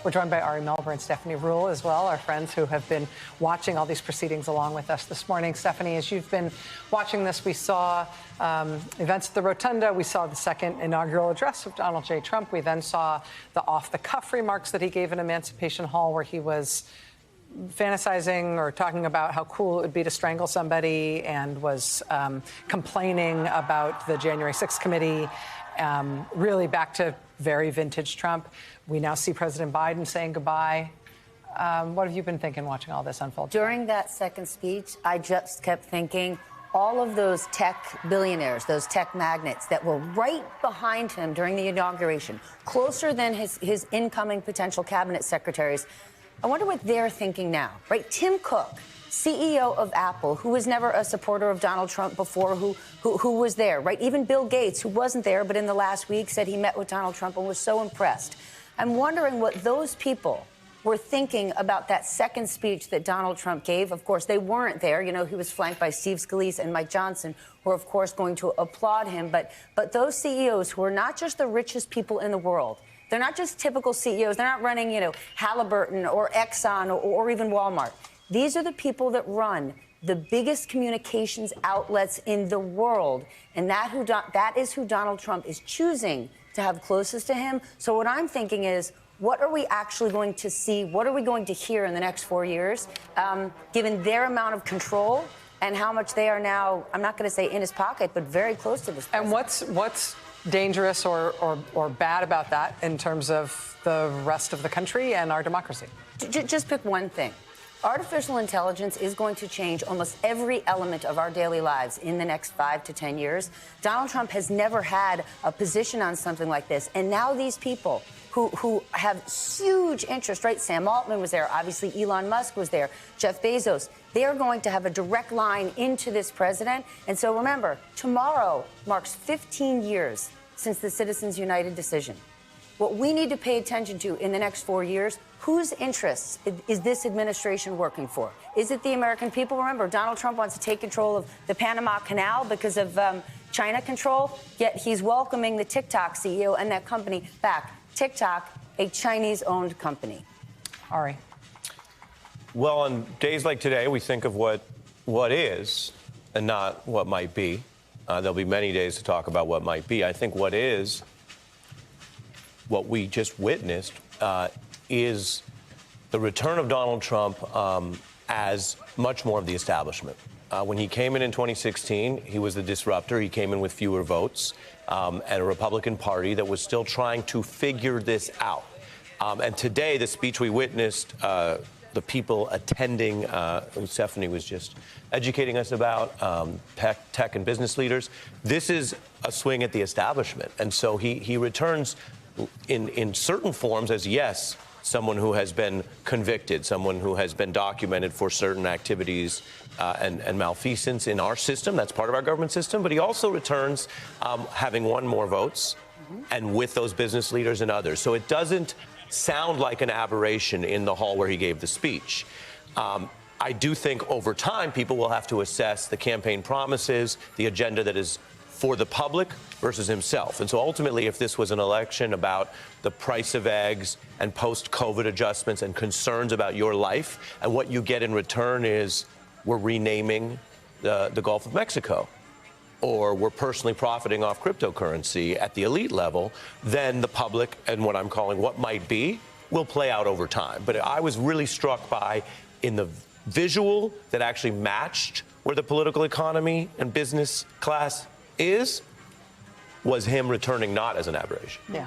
We're joined by Ari Melber and Stephanie Ruhle as well, our friends who have been watching all these proceedings along with us this morning. Stephanie, as you've been watching this, we saw events at the Rotunda. We saw the second inaugural address of Donald J. Trump. We then saw the off-the-cuff remarks that he gave in Emancipation Hall, where he was fantasizing or talking about how cool it would be to strangle somebody, and was complaining about the January 6th committee, really back to very vintage Trump. We now see President Biden saying goodbye. What have you been thinking watching all this unfold? During that second speech, I just kept thinking all of those tech billionaires, those tech magnates that were right behind him during the inauguration, closer than his incoming potential cabinet secretaries. I wonder what they're thinking now, right? Tim Cook, CEO of Apple, who was never a supporter of Donald Trump before, who was there, right? Even Bill Gates, who wasn't there, but in the last week said he met with Donald Trump and was so impressed. I'm wondering what those people were thinking about that second speech that Donald Trump gave. Of course, they weren't there. You know, he was flanked by Steve Scalise and Mike Johnson, who are, of course, going to applaud him. But those CEOs who are not just the richest people in the world, they're not just typical CEOs. They're not running, you know, Halliburton or Exxon or even Walmart. These are the people that run the biggest communications outlets in the world. And that is who Donald Trump is choosing to have closest to him. So what I'm thinking is, what are we actually going to see? What are we going to hear in the next 4 years, given their amount of control and how much they are now, I'm not going to say in his pocket, but very close to this president. And what's dangerous or bad about that in terms of the rest of the country and our democracy? Just pick one thing. Artificial intelligence is going to change almost every element of our daily lives in the next 5 to 10 years. Donald Trump has never had a position on something like this. And now these people who have huge interest, right? Sam Altman was there. Obviously, Elon Musk was there. Jeff Bezos. They are going to have a direct line into this president. And so remember, tomorrow marks 15 years since the Citizens United decision. What we need to pay attention to in the next 4 years, whose interests is this administration working for? Is it the American people? Remember, Donald Trump wants to take control of the Panama Canal because of China control, yet he's welcoming the TikTok CEO and that company back. TikTok, a Chinese-owned company. Ari. Well, on days like today, we think of what is and not what might be. There'll be many days to talk about what might be. I think what is, what we just witnessed, is the return of Donald Trump as much more of the establishment. When he came in 2016, he was the disruptor. He came in with fewer votes and a Republican Party that was still trying to figure this out. And today, the speech we witnessed, the people attending, who Stephanie was just educating us about, tech and business leaders, this is a swing at the establishment. And so he returns in certain forms as, yes, someone who has been convicted, someone who has been documented for certain activities and malfeasance in our system. That's part of our government system. But he also returns having won more votes and with those business leaders and others. So it doesn't sound like an aberration in the hall where he gave the speech. I do think over time people will have to assess the campaign promises, the agenda that is for the public versus himself. And so ultimately, if this was an election about the price of eggs and post-COVID adjustments and concerns about your life, and what you get in return is we're renaming the Gulf of Mexico, or we're personally profiting off cryptocurrency at the elite level, then the public and what I'm calling what might be will play out over time. But I was really struck by, in the visual that actually matched where the political economy and business class was him returning not as an aberration. Yeah.